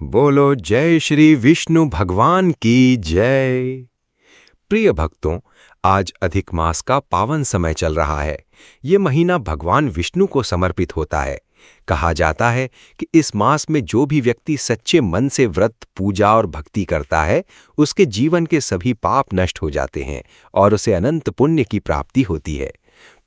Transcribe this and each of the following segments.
बोलो जय श्री विष्णु भगवान की जय। प्रिय भक्तों, आज अधिक मास का पावन समय चल रहा है। ये महीना भगवान विष्णु को समर्पित होता है। कहा जाता है कि इस मास में जो भी व्यक्ति सच्चे मन से व्रत, पूजा और भक्ति करता है, उसके जीवन के सभी पाप नष्ट हो जाते हैं और उसे अनंत पुण्य की प्राप्ति होती है।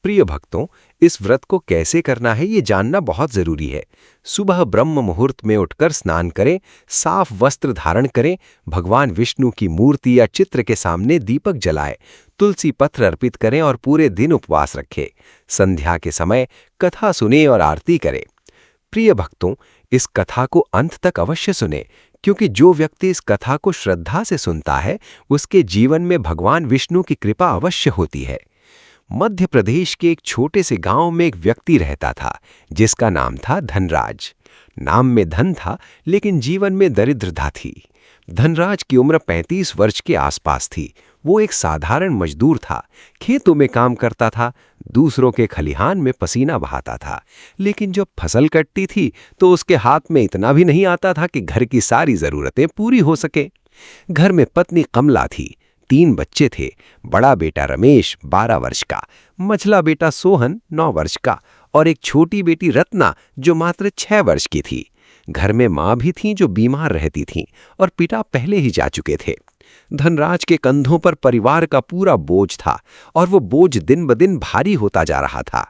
प्रिय भक्तों, इस व्रत को कैसे करना है ये जानना बहुत जरूरी है। सुबह ब्रह्म मुहूर्त में उठकर स्नान करें, साफ वस्त्र धारण करें, भगवान विष्णु की मूर्ति या चित्र के सामने दीपक जलाएं, तुलसी पत्र अर्पित करें और पूरे दिन उपवास रखें। संध्या के समय कथा सुने और आरती करें। प्रिय भक्तों, इस कथा को अंत तक अवश्य सुने, क्योंकि जो व्यक्ति इस कथा को श्रद्धा से सुनता है, उसके जीवन में भगवान विष्णु की कृपा अवश्य होती है। मध्य प्रदेश के एक छोटे से गांव में एक व्यक्ति रहता था, जिसका नाम था धनराज। नाम में धन था, लेकिन जीवन में दरिद्रता थी। धनराज की उम्र 35 वर्ष के आसपास थी। वो एक साधारण मजदूर था, खेतों में काम करता था, दूसरों के खलिहान में पसीना बहाता था। लेकिन जब फसल कटती थी तो उसके हाथ में इतना भी नहीं आता था कि घर की सारी जरूरतें पूरी हो सके। घर में पत्नी कमला थी, 3 बच्चे थे। बड़ा बेटा रमेश 12 वर्ष का, मझला बेटा सोहन 9 वर्ष का और एक छोटी बेटी रत्ना जो मात्र 6 वर्ष की थी। घर में माँ भी थी जो बीमार रहती थीं और पिता पहले ही जा चुके थे। धनराज के कंधों पर परिवार का पूरा बोझ था और वो बोझ दिन ब दिन भारी होता जा रहा था।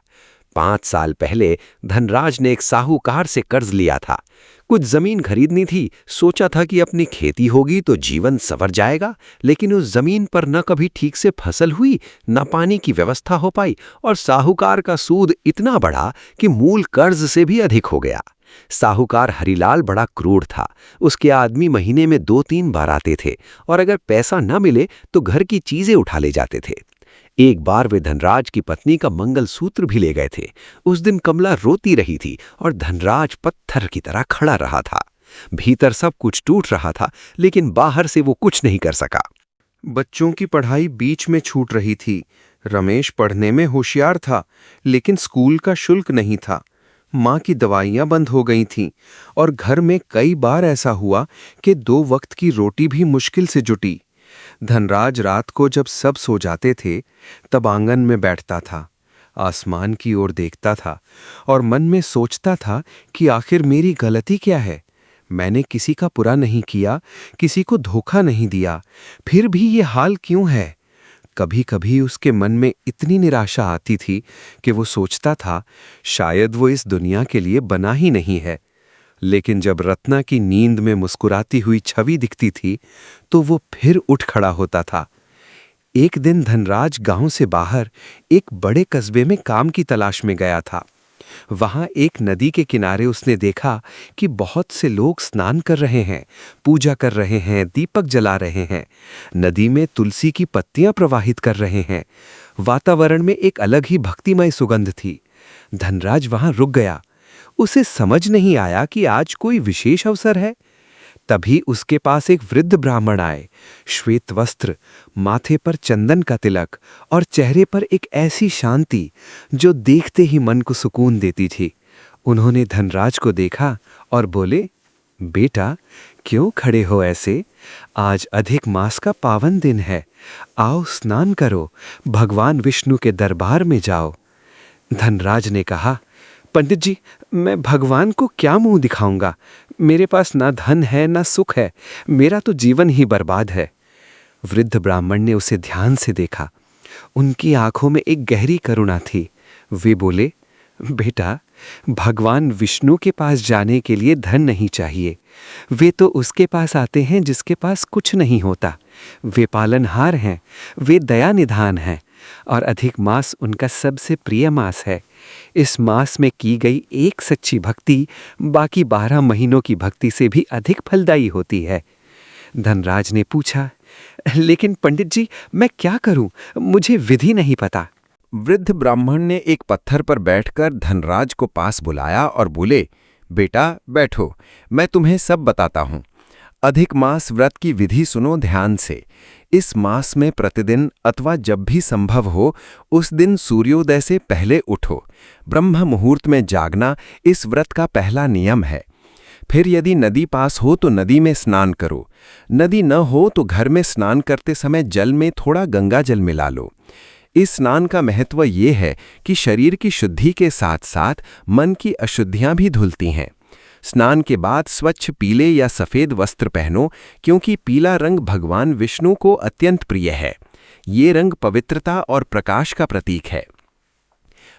5 साल पहले धनराज ने एक साहूकार से कर्ज लिया था। कुछ जमीन खरीदनी थी। सोचा था कि अपनी खेती होगी तो जीवन संवर जाएगा, लेकिन उस जमीन पर न कभी ठीक से फसल हुई, न पानी की व्यवस्था हो पाई और साहूकार का सूद इतना बढ़ा कि मूल कर्ज से भी अधिक हो गया। साहूकार हरिलाल बड़ा क्रूर था। उसके आदमी महीने में 2-3 बार आते थे और अगर पैसा न मिले तो घर की चीजें उठा ले जाते थे। एक बार वे धनराज की पत्नी का मंगलसूत्र भी ले गए थे। उस दिन कमला रोती रही थी और धनराज पत्थर की तरह खड़ा रहा था। भीतर सब कुछ टूट रहा था, लेकिन बाहर से वो कुछ नहीं कर सका। बच्चों की पढ़ाई बीच में छूट रही थी। रमेश पढ़ने में होशियार था, लेकिन स्कूल का शुल्क नहीं था। माँ की दवाइयाँ बंद हो गई थीं और घर में कई बार ऐसा हुआ कि 2 वक्त की रोटी भी मुश्किल से जुटी। धनराज रात को जब सब सो जाते थे, तब आंगन में बैठता था, आसमान की ओर देखता था और मन में सोचता था कि आखिर मेरी गलती क्या है। मैंने किसी का बुरा नहीं किया, किसी को धोखा नहीं दिया, फिर भी ये हाल क्यों है। कभी-कभी उसके मन में इतनी निराशा आती थी कि वो सोचता था शायद वो इस दुनिया के लिए बना ही नहीं है। लेकिन जब रत्ना की नींद में मुस्कुराती हुई छवि दिखती थी तो वो फिर उठ खड़ा होता था। एक दिन धनराज गांव से बाहर एक बड़े कस्बे में काम की तलाश में गया था। वहां एक नदी के किनारे उसने देखा कि बहुत से लोग स्नान कर रहे हैं, पूजा कर रहे हैं, दीपक जला रहे हैं। नदी में तुलसी की पत्तियां प्रवाहित कर रहे हैं। वातावरण में एक अलग ही भक्तिमय सुगंध थी। धनराज वहां रुक गया। उसे समझ नहीं आया कि आज कोई विशेष अवसर है। तभी उसके पास एक वृद्ध ब्राह्मण आए, श्वेत वस्त्र, माथे पर चंदन का तिलक और चेहरे पर एक ऐसी शांति जो देखते ही मन को सुकून देती थी। उन्होंने धनराज को देखा और बोले, बेटा, क्यों खड़े हो ऐसे? आज अधिक मास का पावन दिन है। आओ स्नान करो, भगवान विष्णु के दरबार में जाओ। धनराज ने कहा, पंडित जी, मैं भगवान को क्या मुंह दिखाऊंगा? मेरे पास ना धन है ना सुख है, मेरा तो जीवन ही बर्बाद है। वृद्ध ब्राह्मण ने उसे ध्यान से देखा। उनकी आंखों में एक गहरी करुणा थी। वे बोले, बेटा, भगवान विष्णु के पास जाने के लिए धन नहीं चाहिए। वे तो उसके पास आते हैं जिसके पास कुछ नहीं होता। वे पालनहार हैं, वे दया निधान हैं और अधिक मास उनका सबसे प्रिय मास है। इस मास में की गई एक सच्ची भक्ति बाकी 12 महीनों की भक्ति से भी अधिक फलदायी होती है। धनराज ने पूछा, लेकिन पंडित जी, मैं क्या करूं? मुझे विधि नहीं पता। वृद्ध ब्राह्मण ने एक पत्थर पर बैठकर धनराज को पास बुलाया और बोले, बेटा बैठो, मैं तुम्हें सब बताता हूं। अधिक मास व्रत की विधि सुनो ध्यान से। इस मास में प्रतिदिन अथवा जब भी संभव हो उस दिन सूर्योदय से पहले उठो। ब्रह्म मुहूर्त में जागना इस व्रत का पहला नियम है। फिर यदि नदी पास हो तो नदी में स्नान करो। नदी न हो तो घर में स्नान करते समय जल में थोड़ा गंगा जल मिला लो। इस स्नान का महत्व ये है कि शरीर की शुद्धि के साथ साथ मन की अशुद्धियां भी धुलती हैं। स्नान के बाद स्वच्छ पीले या सफ़ेद वस्त्र पहनो, क्योंकि पीला रंग भगवान विष्णु को अत्यंत प्रिय है। ये रंग पवित्रता और प्रकाश का प्रतीक है।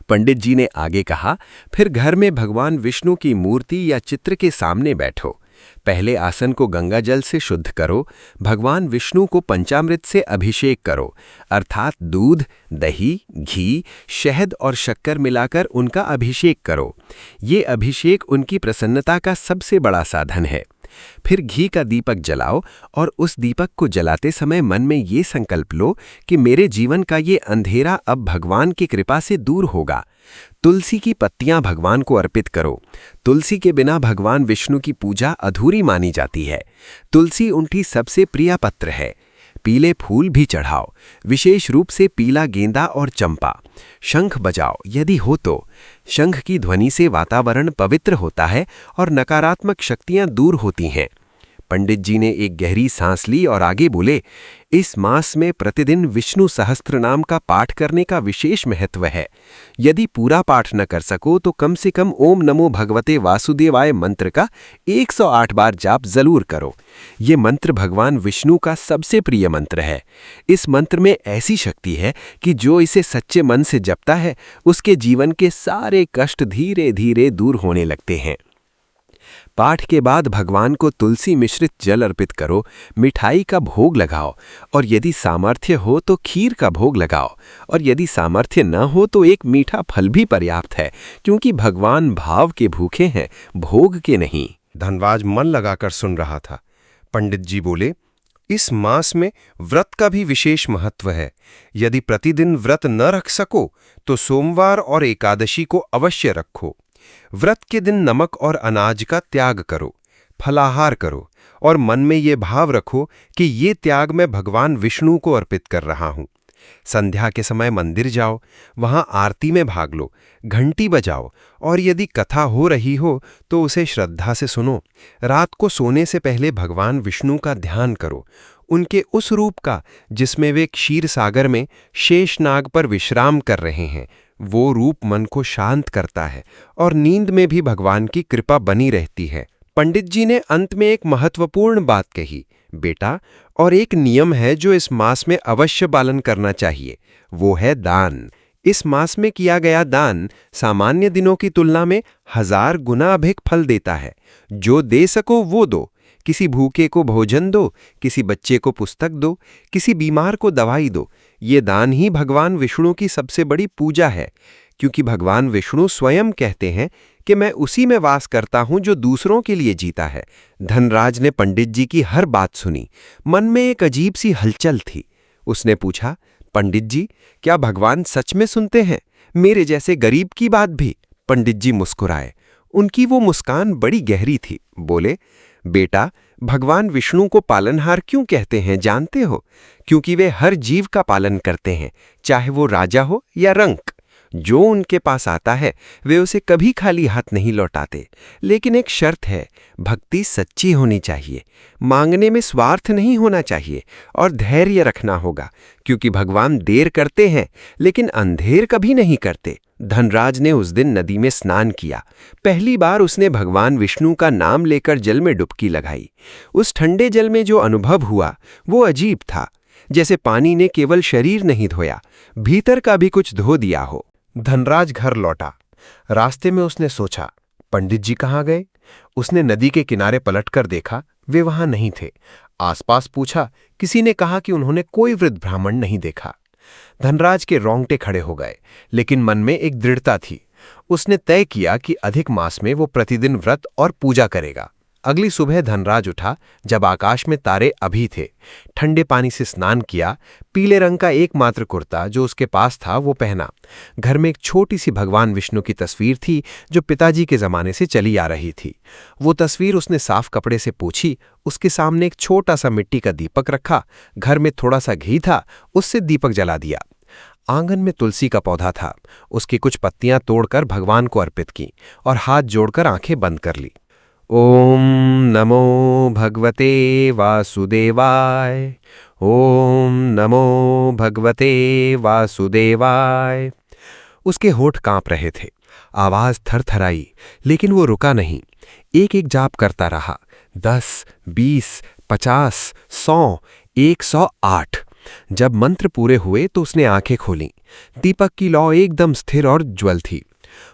पंडित जी ने आगे कहा, फिर घर में भगवान विष्णु की मूर्ति या चित्र के सामने बैठो। पहले आसन को गंगा जल से शुद्ध करो। भगवान विष्णु को पंचामृत से अभिषेक करो, अर्थात दूध, दही, घी, शहद और शक्कर मिलाकर उनका अभिषेक करो। ये अभिषेक उनकी प्रसन्नता का सबसे बड़ा साधन है। फिर घी का दीपक जलाओ और उस दीपक को जलाते समय मन में ये संकल्प लो कि मेरे जीवन का ये अंधेरा अब भगवान की कृपा से दूर होगा। तुलसी की पत्तियां भगवान को अर्पित करो। तुलसी के बिना भगवान विष्णु की पूजा अधूरी मानी जाती है। तुलसी उनकी सबसे प्रिय पत्र है। पीले फूल भी चढ़ाओ, विशेष रूप से पीला गेंदा और चंपा। शंख बजाओ यदि हो तो। शंख की ध्वनि से वातावरण पवित्र होता है और नकारात्मक शक्तियां दूर होती हैं। पंडित जी ने एक गहरी सांस ली और आगे बोले, इस मास में प्रतिदिन विष्णु सहस्त्रनाम का पाठ करने का विशेष महत्व है। यदि पूरा पाठ न कर सको तो कम से कम ओम नमो भगवते वासुदेवाय मंत्र का 108 बार जाप जरूर करो। ये मंत्र भगवान विष्णु का सबसे प्रिय मंत्र है। इस मंत्र में ऐसी शक्ति है कि जो इसे सच्चे मन से जपता है उसके जीवन के सारे कष्ट धीरे धीरे दूर होने लगते हैं। पाठ के बाद भगवान को तुलसी मिश्रित जल अर्पित करो, मिठाई का भोग लगाओ और यदि सामर्थ्य हो तो खीर का भोग लगाओ, और यदि सामर्थ्य न हो तो एक मीठा फल भी पर्याप्त है, क्योंकि भगवान भाव के भूखे हैं, भोग के नहीं। धनराज मन लगाकर सुन रहा था। पंडित जी बोले, इस मास में व्रत का भी विशेष महत्व है। यदि प्रतिदिन व्रत न रख सको तो सोमवार और एकादशी को अवश्य रखो। व्रत के दिन नमक और अनाज का त्याग करो, फलाहार करो और मन में ये भाव रखो कि ये त्याग मैं भगवान विष्णु को अर्पित कर रहा हूँ। संध्या के समय मंदिर जाओ, वहां आरती में भाग लो, घंटी बजाओ और यदि कथा हो रही हो तो उसे श्रद्धा से सुनो। रात को सोने से पहले भगवान विष्णु का ध्यान करो, उनके उस रूप का जिसमें वे क्षीर सागर में शेषनाग पर विश्राम कर रहे हैं। वो रूप मन को शांत करता है और नींद में भी भगवान की कृपा बनी रहती है। पंडित जी ने अंत में एक महत्वपूर्ण बात कही, बेटा, और एक नियम है जो इस मास में अवश्य पालन करना चाहिए, वो है दान। इस मास में किया गया दान सामान्य दिनों की तुलना में 1000 गुना अधिक फल देता है। जो दे सको वो दो। किसी भूखे को भोजन दो, किसी बच्चे को पुस्तक दो, किसी बीमार को दवाई दो। ये दान ही भगवान विष्णु की सबसे बड़ी पूजा है, क्योंकि भगवान विष्णु स्वयं कहते हैं कि मैं उसी में वास करता हूं जो दूसरों के लिए जीता है। धनराज ने पंडित जी की हर बात सुनी। मन में एक अजीब सी हलचल थी। उसने पूछा, पंडित जी, क्या भगवान सच में सुनते हैं, मेरे जैसे गरीब की बात भी? पंडित जी मुस्कुराए। उनकी वो मुस्कान बड़ी गहरी थी। बोले, बेटा, भगवान विष्णु को पालनहार क्यों कहते हैं जानते हो? क्योंकि वे हर जीव का पालन करते हैं, चाहे वो राजा हो या रंक। जो उनके पास आता है वे उसे कभी खाली हाथ नहीं लौटाते। लेकिन एक शर्त है, भक्ति सच्ची होनी चाहिए, मांगने में स्वार्थ नहीं होना चाहिए और धैर्य रखना होगा, क्योंकि भगवान देर करते हैं लेकिन अंधेर कभी नहीं करते। धनराज ने उस दिन नदी में स्नान किया। पहली बार उसने भगवान विष्णु का नाम लेकर जल में डुबकी लगाई। उस ठंडे जल में जो अनुभव हुआ वो अजीब था, जैसे पानी ने केवल शरीर नहीं धोया, भीतर का भी कुछ धो दिया हो। धनराज घर लौटा। रास्ते में उसने सोचा, पंडित जी कहाँ गए? उसने नदी के किनारे पलटकर देखा, वे वहां नहीं थे। आसपास पूछा, किसी ने कहा कि उन्होंने कोई वृद्ध ब्राह्मण नहीं देखा। धनराज के रोंगटे खड़े हो गए, लेकिन मन में एक दृढ़ता थी। उसने तय किया कि अधिक मास में वो प्रतिदिन व्रत और पूजा करेगा। अगली सुबह धनराज उठा जब आकाश में तारे अभी थे। ठंडे पानी से स्नान किया। पीले रंग का एकमात्र कुर्ता जो उसके पास था वो पहना। घर में एक छोटी सी भगवान विष्णु की तस्वीर थी जो पिताजी के जमाने से चली आ रही थी। वो तस्वीर उसने साफ कपड़े से पोंछी। उसके सामने एक छोटा सा मिट्टी का दीपक रखा। घर में थोड़ा सा घी था, उससे दीपक जला दिया। आंगन में तुलसी का पौधा था। उसकी कुछ पत्तियां तोड़कर भगवान को अर्पित की और हाथ जोड़कर आंखें बंद कर ली। ओम नमो भगवते वासुदेवाय। ओम नमो भगवते वासुदेवाय। उसके होठ कांप रहे थे, आवाज थरथराई, लेकिन वो रुका नहीं। एक एक जाप करता रहा। 10, 20, 50, 100, 108। जब मंत्र पूरे हुए तो उसने आंखें खोलीं। दीपक की लौ एकदम स्थिर और ज्वल थी।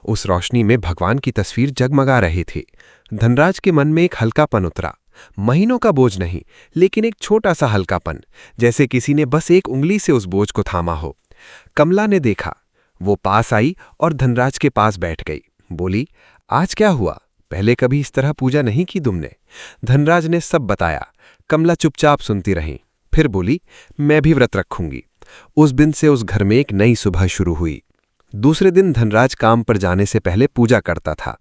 उस रोशनी में भगवान की तस्वीर जगमगा रही थी। धनराज के मन में एक हल्कापन उतरा। महीनों का बोझ नहीं, लेकिन एक छोटा सा हल्कापन, जैसे किसी ने बस एक उंगली से उस बोझ को थामा हो। कमला ने देखा। वो पास आई और धनराज के पास बैठ गई। बोली, आज क्या हुआ? पहले कभी इस तरह पूजा नहीं की तुमने? धनराज ने सब बताया। कमला चुपचाप सुनती रही। फिर बोली, मैं भी व्रत रखूंगी। उस दिन से उस घर में एक नई सुबह शुरू हुई। दूसरे दिन धनराज काम पर जाने से पहले पूजा करता था।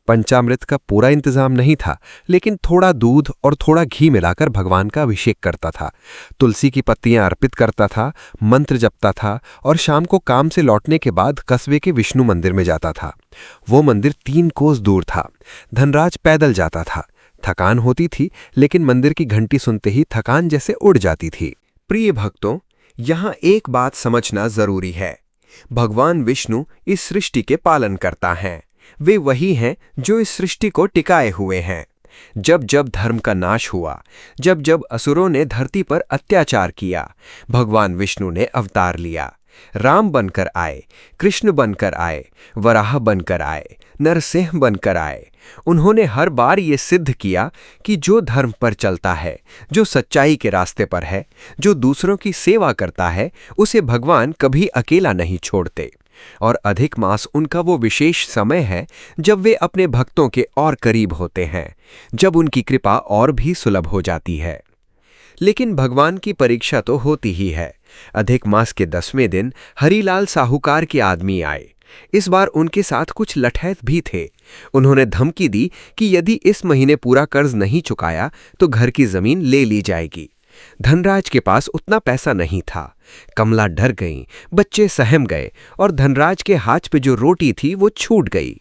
पंचामृत का पूरा इंतजाम नहीं था, लेकिन थोड़ा दूध और थोड़ा घी मिलाकर भगवान का अभिषेक करता था। तुलसी की पत्तियां अर्पित करता था, मंत्र जपता था और शाम को काम से लौटने के बाद कस्बे के विष्णु मंदिर में जाता था। वो मंदिर 3 कोस दूर था। धनराज पैदल जाता था। थकान होती थी, लेकिन मंदिर की घंटी सुनते ही थकान जैसे उड़ जाती थी। प्रिय भक्तों, यहाँ एक बात समझना जरूरी है। भगवान विष्णु इस सृष्टि के पालन करता है। वे वही हैं जो इस सृष्टि को टिकाए हुए हैं। जब जब धर्म का नाश हुआ, जब जब असुरों ने धरती पर अत्याचार किया, भगवान विष्णु ने अवतार लिया। राम बनकर आए, कृष्ण बनकर आए, वराह बनकर आए, नरसिंह बनकर आए। उन्होंने हर बार ये सिद्ध किया कि जो धर्म पर चलता है, जो सच्चाई के रास्ते पर है, जो दूसरों की सेवा करता है, उसे भगवान कभी अकेला नहीं छोड़ते। और अधिक मास उनका वो विशेष समय है जब वे अपने भक्तों के और करीब होते हैं, जब उनकी कृपा और भी सुलभ हो जाती है। लेकिन भगवान की परीक्षा तो होती ही है। अधिक मास के 10वें दिन हरीलाल साहूकार के आदमी आए। इस बार उनके साथ कुछ लठैत भी थे। उन्होंने धमकी दी कि यदि इस महीने पूरा कर्ज नहीं चुकाया तो घर की जमीन ले ली जाएगी। धनराज के पास उतना पैसा नहीं था। कमला डर गई, बच्चे सहम गए और धनराज के हाथ पे जो रोटी थी वो छूट गई।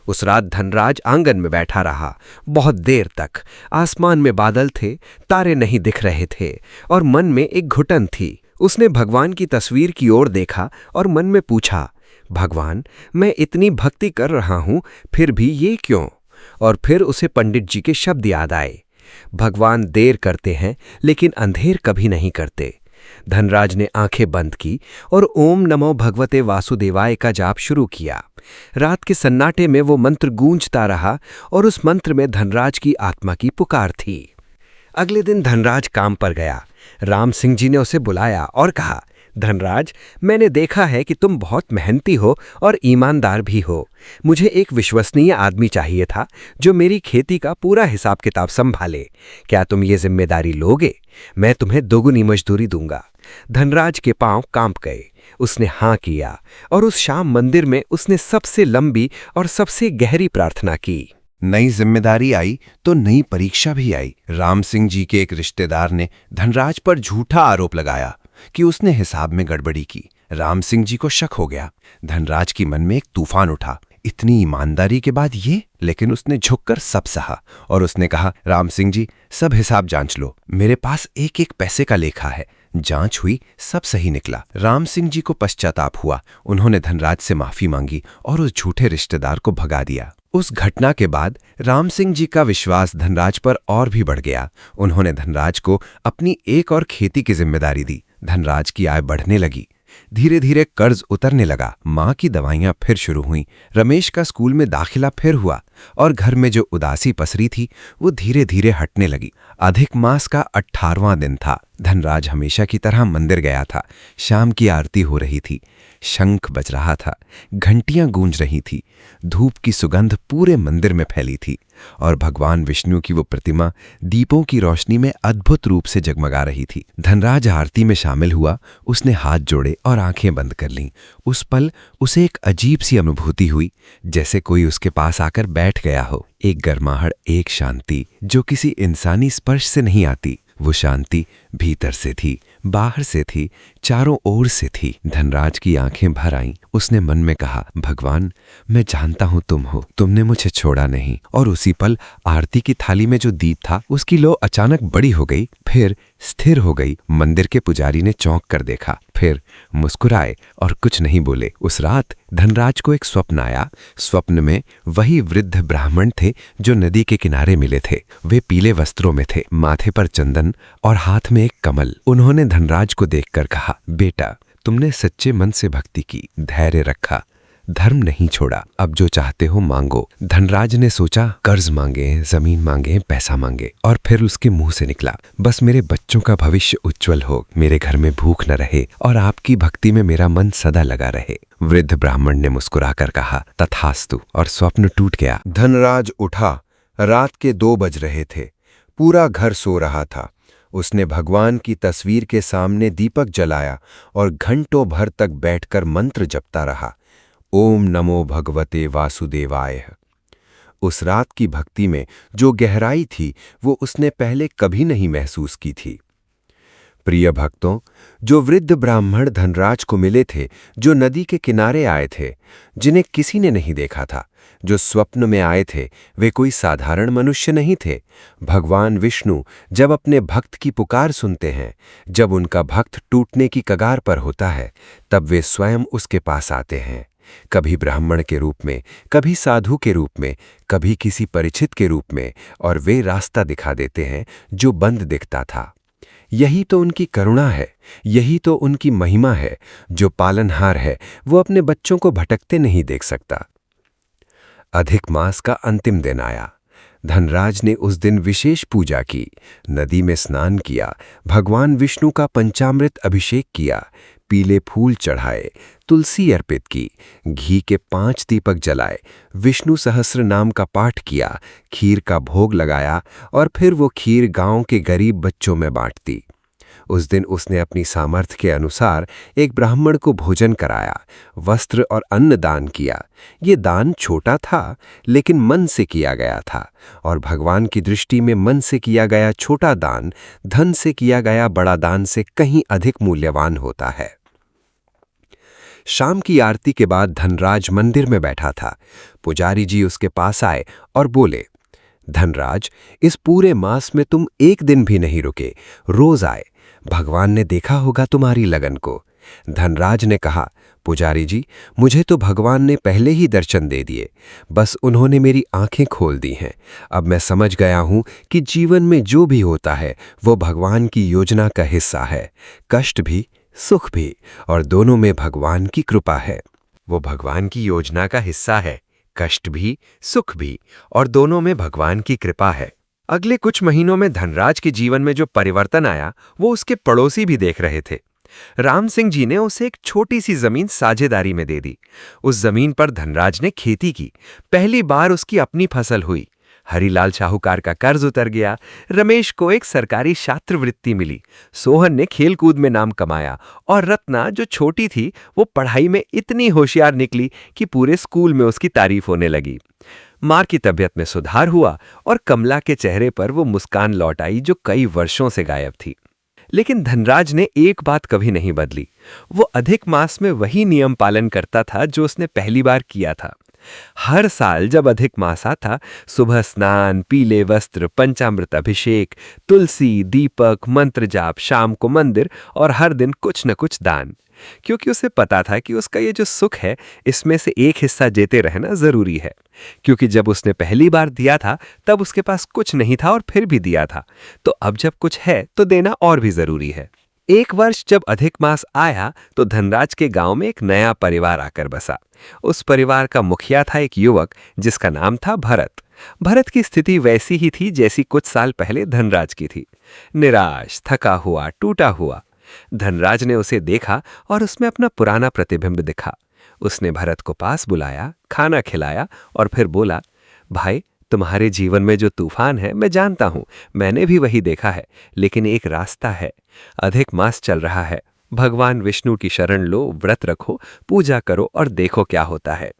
उस रात धनराज आंगन में बैठा रहा, बहुत देर तक। आसमान में बादल थे, तारे नहीं दिख रहे थे और मन में एक घुटन थी। उसने भगवान की तस्वीर की ओर देखा और मन में पूछा, भगवान, मैं इतनी भक्ति कर रहा हूं, फिर भी ये क्यों? और फिर उसे पंडित जी के शब्द याद आए, भगवान देर करते हैं लेकिन अंधेर कभी नहीं करते। धनराज ने आंखें बंद की और ओम नमो भगवते वासुदेवाय का जाप शुरू किया। रात के सन्नाटे में वो मंत्र गूंजता रहा और उस मंत्र में धनराज की आत्मा की पुकार थी। अगले दिन धनराज काम पर गया। राम सिंह जी ने उसे बुलाया और कहा, धनराज, मैंने देखा है कि तुम बहुत मेहनती हो और ईमानदार भी हो। मुझे एक विश्वसनीय आदमी चाहिए था जो मेरी खेती का पूरा हिसाब किताब संभाले। क्या तुम ये जिम्मेदारी लोगे? मैं तुम्हें दोगुनी मजदूरी दूंगा। धनराज के पांव कांप गए। उसने हाँ किया और उस शाम मंदिर में उसने सबसे लंबी और सबसे गहरी प्रार्थना की। नई जिम्मेदारी आई तो नई परीक्षा भी आई। राम सिंह जी के एक रिश्तेदार ने धनराज पर झूठा आरोप लगाया कि उसने हिसाब में गड़बड़ी की। राम सिंह जी को शक हो गया। धनराज की मन में एक तूफान उठा, इतनी ईमानदारी के बाद ये। लेकिन उसने झुककर सब सहा और उसने कहा, राम सिंह जी, सब हिसाब जांच लो, मेरे पास एक एक पैसे का लेखा है। जांच हुई, सब सही निकला। राम सिंह जी को पश्चाताप हुआ। उन्होंने धनराज से माफी मांगी और उस झूठे रिश्तेदार को भगा दिया। उस घटना के बाद राम सिंह जी का विश्वास धनराज पर और भी बढ़ गया। उन्होंने धनराज को अपनी एक और खेती की जिम्मेदारी दी। धनराज की आय बढ़ने लगी। धीरे धीरे कर्ज उतरने लगा। माँ की दवाइयां फिर शुरू हुईं। रमेश का स्कूल में दाखिला फिर हुआ और घर में जो उदासी पसरी थी वो धीरे धीरे हटने लगी। अधिक मास का 18वां दिन था। धनराज हमेशा की तरह मंदिर गया था। शाम की आरती हो रही थी। शंख बज रहा था, घंटियां गूंज रही थी। धूप की सुगंध पूरे मंदिर में फैली थी और भगवान विष्णु की वो प्रतिमा दीपों की रोशनी में अद्भुत रूप से जगमगा रही थी। धनराज आरती में शामिल हुआ। उसने हाथ जोड़े और आंखें बंद कर लीं। उस पल उसे एक अजीब सी अनुभूति हुई, जैसे कोई उसके पास आकर बैठ गया हो। एक गर्माहट, एक शांति जो किसी इंसानी स्पर्श से नहीं आती। वो शांति भीतर से थी, बाहर से थी, चारों ओर से थी। धनराज की आंखें भर आईं। उसने मन में कहा, भगवान, मैं जानता हूं तुम हो, तुमने मुझे छोड़ा नहीं। और उसी पल आरती की थाली में जो दीप था उसकी लौ अचानक बड़ी हो गई, फिर स्थिर हो गई। मंदिर के पुजारी ने चौंक कर देखा, फिर मुस्कुराए और कुछ नहीं बोले। उस रात धनराज को एक स्वप्न आया। स्वप्न में वही वृद्ध ब्राह्मण थे जो नदी के किनारे मिले थे। वे पीले वस्त्रों में थे, माथे पर चंदन और हाथ में एक कमल। उन्होंने धनराज को देखकर कहा, बेटा, तुमने सच्चे मन से भक्ति की, धैर्य रखा, धर्म नहीं छोड़ा, अब जो चाहते हो मांगो। धनराज ने सोचा, कर्ज मांगे, जमीन मांगे, पैसा मांगे, और फिर उसके मुंह से निकला, बस मेरे बच्चों का भविष्य उज्जवल हो, मेरे घर में भूख न रहे और आपकी भक्ति में मेरा मन सदा लगा रहे। वृद्ध ब्राह्मण ने मुस्कुराकर कहा, तथास्तु, और स्वप्न टूट गया। धनराज उठा। रात के 2 बज रहे थे। पूरा घर सो रहा था। उसने भगवान की तस्वीर के सामने दीपक जलाया और घंटों भर तक बैठकर मंत्र जपता रहा। ओम नमो भगवते वासुदेवाय। उस रात की भक्ति में जो गहराई थी वो उसने पहले कभी नहीं महसूस की थी। प्रिय भक्तों, जो वृद्ध ब्राह्मण धनराज को मिले थे, जो नदी के किनारे आए थे, जिन्हें किसी ने नहीं देखा था, जो स्वप्न में आए थे, वे कोई साधारण मनुष्य नहीं थे। भगवान विष्णु जब अपने भक्त की पुकार सुनते हैं, जब उनका भक्त टूटने की कगार पर होता है, तब वे स्वयं उसके पास आते हैं। कभी ब्राह्मण के रूप में, कभी साधु के रूप में, कभी किसी परिचित के रूप में, और वे रास्ता दिखा देते हैं जो बंद दिखता था। यही तो उनकी करुणा है, यही तो उनकी महिमा है। जो पालनहार है वो अपने बच्चों को भटकते नहीं देख सकता। अधिक मास का अंतिम दिन आया। धनराज ने उस दिन विशेष पूजा की, नदी में स्नान किया, भगवान विष्णु का पंचामृत अभिषेक किया, पीले फूल चढ़ाए, तुलसी अर्पित की, घी के 5 दीपक जलाए, विष्णु सहस्र नाम का पाठ किया, खीर का भोग लगाया और फिर वो खीर गांव के गरीब बच्चों में बांटती। उस दिन उसने अपनी सामर्थ्य के अनुसार एक ब्राह्मण को भोजन कराया, वस्त्र और अन्न दान किया। ये दान छोटा था, लेकिन मन से किया गया था, और भगवान की दृष्टि में मन से किया गया छोटा दान धन से किया गया बड़ा दान से कहीं अधिक मूल्यवान होता है। शाम की आरती के बाद धनराज मंदिर में बैठा था। पुजारी जी उसके पास आए और बोले, धनराज, इस पूरे मास में तुम एक दिन भी नहीं रुके, रोज आए। भगवान ने देखा होगा तुम्हारी लगन को। धनराज ने कहा, पुजारी जी, मुझे तो भगवान ने पहले ही दर्शन दे दिए, बस उन्होंने मेरी आंखें खोल दी हैं। अब मैं समझ गया हूं कि जीवन में जो भी होता है वो भगवान की योजना का हिस्सा है। कष्ट भी, सुख भी, और दोनों में भगवान की कृपा है। वो भगवान की योजना का हिस्सा है, कष्ट भी, सुख भी, और दोनों में भगवान की कृपा है। अगले कुछ महीनों में धनराज के जीवन में जो परिवर्तन आया वो उसके पड़ोसी भी देख रहे थे। राम सिंह जी ने उसे एक छोटी सी जमीन साझेदारी में दे दी। उस जमीन पर धनराज ने खेती की। पहली बार उसकी अपनी फसल हुई। हरिलाल शाहूकार का कर्ज उतर गया। रमेश को एक सरकारी छात्रवृत्ति मिली। सोहन ने खेलकूद में नाम कमाया, और रत्ना, जो छोटी थी, वो पढ़ाई में इतनी होशियार निकली कि पूरे स्कूल में उसकी तारीफ होने लगी। मां की तबीयत में सुधार हुआ और कमला के चेहरे पर वो मुस्कान लौट आई जो कई वर्षों से गायब थी। लेकिन धनराज ने एक बात कभी नहीं बदली। वो अधिक मास में वही नियम पालन करता था जो उसने पहली बार किया था। हर साल जब अधिक मास आता, सुबह स्नान, पीले वस्त्र, पंचामृत अभिषेक, तुलसी, दीपक, मंत्र जाप, शाम को मंदिर, और हर दिन कुछ न कुछ दान। क्योंकि उसे पता था कि उसका ये जो सुख है, इसमें से एक हिस्सा देते रहना जरूरी है। क्योंकि जब उसने पहली बार दिया था तब उसके पास कुछ नहीं था और फिर भी दिया था, तो अब जब कुछ है तो देना और भी जरूरी है। एक वर्ष जब अधिक मास आया तो धनराज के गांव में एक नया परिवार आकर बसा। उस परिवार का मुखिया था एक युवक जिसका नाम था भरत। भरत की स्थिति वैसी ही थी जैसी कुछ साल पहले धनराज की थी, निराश, थका हुआ, टूटा हुआ। धनराज ने उसे देखा और उसमें अपना पुराना प्रतिबिंब दिखा। उसने भरत को पास बुलाया, खाना खिलाया और फिर बोला, भाई, तुम्हारे जीवन में जो तूफान है मैं जानता हूं, मैंने भी वही देखा है, लेकिन एक रास्ता है। अधिक मास चल रहा है, भगवान विष्णु की शरण लो, व्रत रखो, पूजा करो और देखो क्या होता है।